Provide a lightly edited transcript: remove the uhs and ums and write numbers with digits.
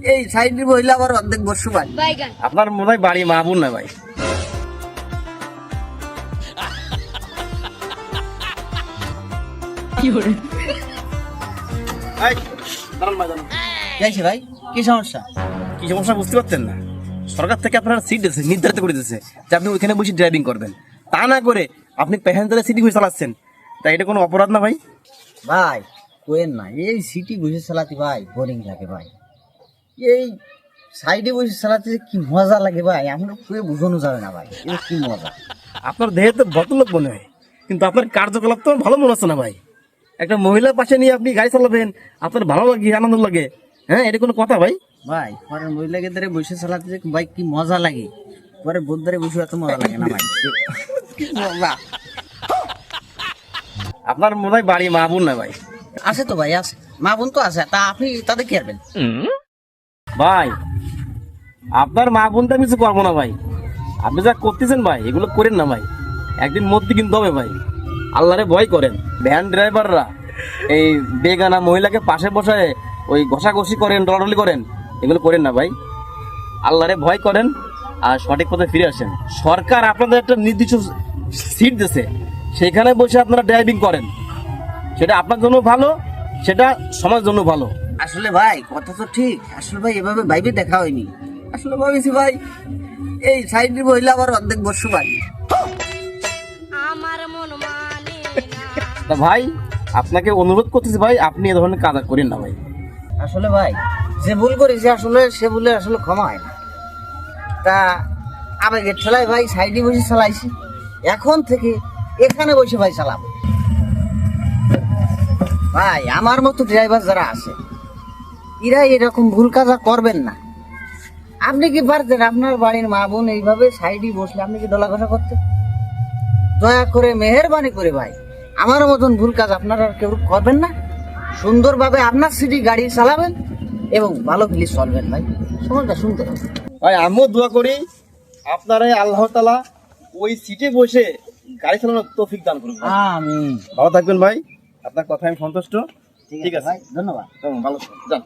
এই সাইডে বইলে আবার অর্ধেক বসু ভাই। আপনার মনে হয় বাড়ি মাহবুব না ভাই? এই, দাঁড়ান ভাই, দাঁড়ান। যাইছে ভাই, কি সমস্যা? কি সমস্যা বুঝতে পারছেন না? সরকার থেকে আপনার সিট দিয়েছে, নির্ধারিত করে দিয়েছে যে আপনি ওইখানে বসে ড্রাইভিং করবেন। তা না করে আপনি প্যাসেঞ্জারের সিটি বসে চালাচ্ছেন, তাই এটা কোনো অপরাধ না ভাই? ভাই কোয়েন না, এই সিটি বসে চালাতে ভাই বোরিং লাগে ভাই। এই সাইডে বসে চালাতে যে কি মজা লাগে ভাই, আমরা পুরো বোঝানো যাবে না ভাই, এটা কি মজা। আপনার দেহে তো ভদ্রলোক মনে হয়, কিন্তু আপনার কার্যকলাপ তো ভালো মনে হচ্ছে না ভাই। একটা মহিলা পাশে নিয়ে আপনি গাড়ি চালাবেন, আপনার ভালো লাগে, আনন্দ লাগে? হ্যাঁ, এটা কোনো কথা ভাই? ভাই পরে মহিলাকে ধরে বসে চালাতে যে ভাই কি মজা লাগে, পরে বোধ ধরে বসে এত মজা লাগে না ভাই। কি মজা। আপনার মনে হয় বাড়ি মাহবুব না ভাই? আছে তো ভাই, আছে, মা বোন তো আছে, তা আপনি তাদের কি করবেন? ভাই আপনার মা বোনটা কিছু করবো না ভাই, আপনি যা করতেছেন ভাই এগুলো করেন না ভাই, একদিন মধ্যে কিন্তু হবে ভাই। আল্লাহরে ভয় করেন। ভ্যান ড্রাইভাররা এই বেগানা মহিলাকে পাশে বসায় ওই ঘষাঘষি করেন, ডলাডলি করেন, এগুলো করেন না ভাই। আল্লাহরে ভয় করেন আর সঠিক পথে ফিরে আসেন। সরকার আপনাদের একটা নির্দিষ্ট সিট দিয়েছে, সেখানে বসে আপনারা ড্রাইভিং করেন, সেটা আপনার জন্য ভালো, সেটা সমাজের জন্য ভালো। আসলে ভাই কথা তো ঠিক, আসলে ভাই এভাবে ভাইবে দেখা হয়নি। আসলে ভাবিছি ভাই এই সাইডে বইলে আবার অর্ধেক বসু ভাই। আমার মন মানে না। তা ভাই আপনাকে অনুরোধ করতেছি ভাই, আপনি এ ধরনের কাজ আর করেন না ভাই। আসলে ভাই যে ভুল করেছে আসলে সে ভুলে আসলে ক্ষমা হয় না। তা আবেগের ঠেলায় ভাই সাইডে বসে চালাইছি, এখন থেকে এখানে বসে ভাই চালাবো। ভাই আমার মতো ড্রাইভার যারা আছে এরা এরকম ভুল কাজ আর করবেন না। আপনি কি পারতেন আপনার বাড়ির মা বোন এইভাবে সাইডে বসলে আপনি কি ডলা ঘষা করতে? দয়া করে মেহেরবানি করে ভাই আমার মতন ভুল কাজ আপনারা আর কেউ করবেন না। সুন্দরভাবে আপনার সিটি গাড়ি চালাবেন এবং ভালো প্লিজ চলবেন ভাই। সময়টা শুনতে হবে ভাই আমিও দোয়া করি আপনারা আল্লাহ তাআলা ওই সিটে বসে গাড়ি চালানোর তৌফিক দান করুন। আমি ভালো থাকবেন ভাই, আপনার কথায় আমি সন্তুষ্ট। ঠিক আছে ভাই, ধন্যবাদ। ভালো যান।